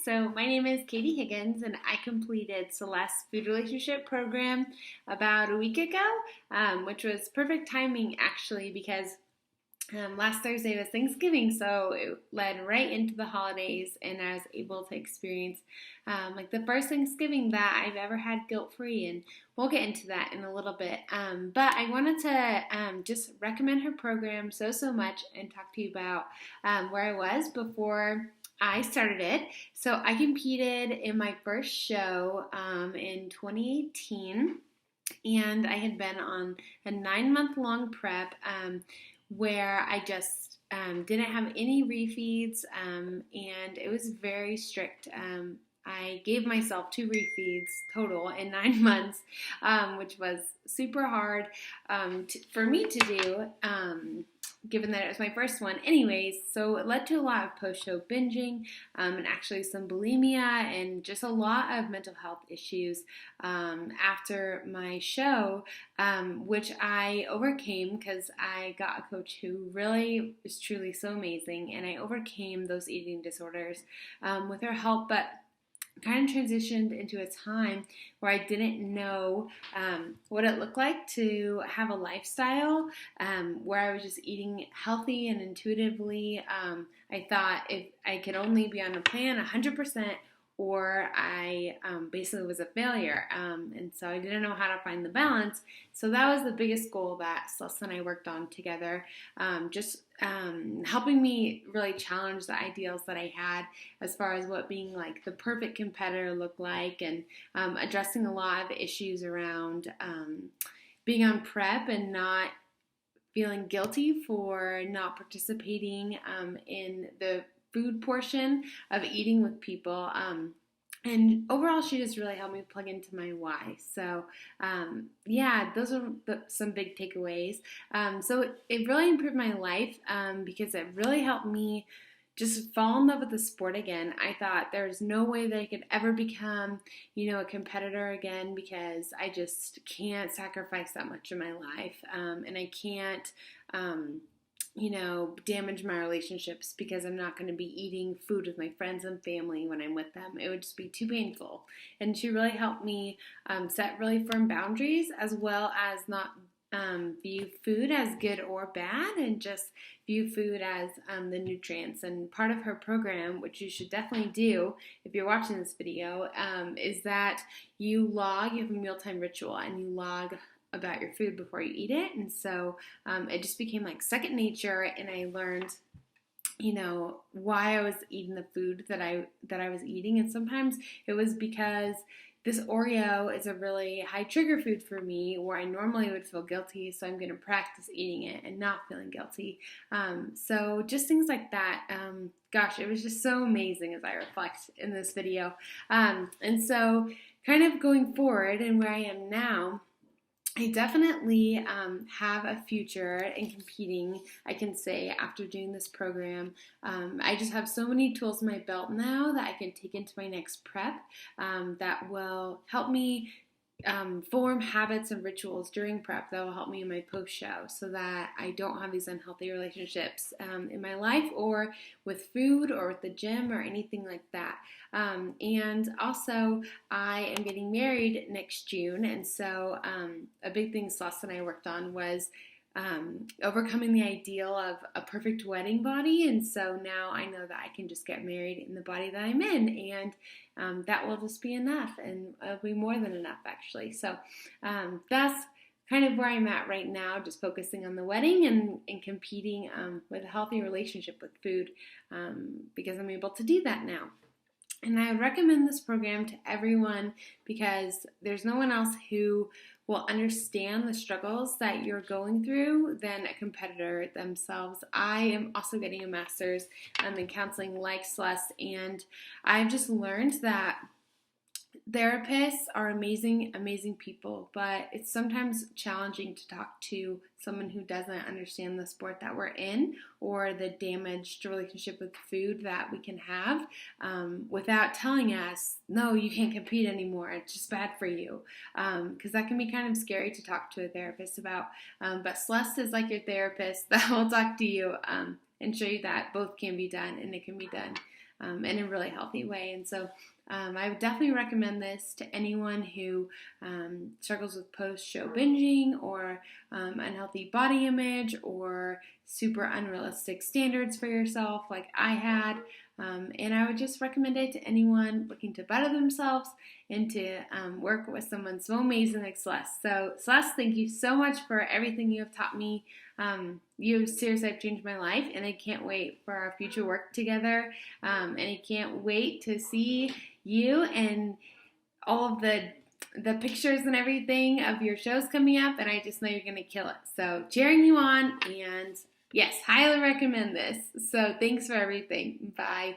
So my name is Katie Higgins, and I completed Celeste's food relationship program about a week ago, which was perfect timing actually because last Thursday was Thanksgiving, so it led right into the holidays, and I was able to experience like the first Thanksgiving that I've ever had guilt-free, and we'll get into that in a little bit. But I wanted to just recommend her program so much and talk to you about where I was before I started it. So I competed in my first show in 2018, and I had been on a 9-month long prep where I just didn't have any refeeds, and it was very strict. I gave myself 2 refeeds total in 9 months, which was super hard for me to do, given that it was my first one. Anyways, so it led to a lot of post-show binging, and actually some bulimia and just a lot of mental health issues after my show, which I overcame because I got a coach who really is truly so amazing, and I overcame those eating disorders with her help, but kind of transitioned into a time where I didn't know what it looked like to have a lifestyle where I was just eating healthy and intuitively. I thought if I could only be on a plan 100%, or I basically was a failure. And so I didn't know how to find the balance. So that was the biggest goal that Celeste and I worked on together, just helping me really challenge the ideals that I had as far as what being like the perfect competitor looked like, and addressing a lot of issues around being on prep and not feeling guilty for not participating in the food portion of eating with people. And overall, she just really helped me plug into my why. So, yeah, those are some big takeaways. So it really improved my life because it really helped me just fall in love with the sport again. I thought there's no way that I could ever become, a competitor again, because I just can't sacrifice that much in my life. And I can't, damage my relationships because I'm not going to be eating food with my friends and family when I'm with them. It would just be too painful. And she really helped me set really firm boundaries, as well as not view food as good or bad, and just view food as the nutrients. And part of her program, which you should definitely do if you're watching this video, is that you have a mealtime ritual, and you log about your food before you eat it. And so it just became like second nature, and I learned why I was eating the food that I was eating. And sometimes it was because this Oreo is a really high trigger food for me, where I normally would feel guilty, so I'm going to practice eating it and not feeling guilty. So just things like that. Gosh, it was just so amazing as I reflect in this video. And so kind of going forward and where I am now, I definitely have a future in competing, I can say, after doing this program. I just have so many tools in my belt now that I can take into my next prep that will help me form habits and rituals during prep that will help me in my post-show, so that I don't have these unhealthy relationships in my life, or with food, or with the gym, or anything like that. And also, I am getting married next June, and so a big thing Celeste and I worked on was overcoming the ideal of a perfect wedding body. And so now I know that I can just get married in the body that I'm in, and that will just be enough, and it'll be more than enough, actually. So that's kind of where I'm at right now, just focusing on the wedding and competing with a healthy relationship with food, because I'm able to do that now. And I would recommend this program to everyone because there's no one else who will understand the struggles that you're going through than a competitor themselves. I am also getting a master's in counseling like Celeste, and I've just learned that therapists are amazing people, but it's sometimes challenging to talk to someone who doesn't understand the sport that we're in, or the damaged relationship with food that we can have, without telling us, no, you can't compete anymore, it's just bad for you, because that can be kind of scary to talk to a therapist about. But Celeste is like your therapist that will talk to you and show you that both can be done, and it can be done in a really healthy way. And so I would definitely recommend this to anyone who struggles with post-show binging or unhealthy body image or super unrealistic standards for yourself like I had. And I would just recommend it to anyone looking to better themselves and to work with someone so amazing like Celeste. So Celeste, thank you so much for everything you have taught me. You seriously have changed my life, and I can't wait for our future work together. And I can't wait to see you and all of the pictures and everything of your shows coming up, and I just know you're going to kill it. So cheering you on, and yes, highly recommend this. So thanks for everything. Bye.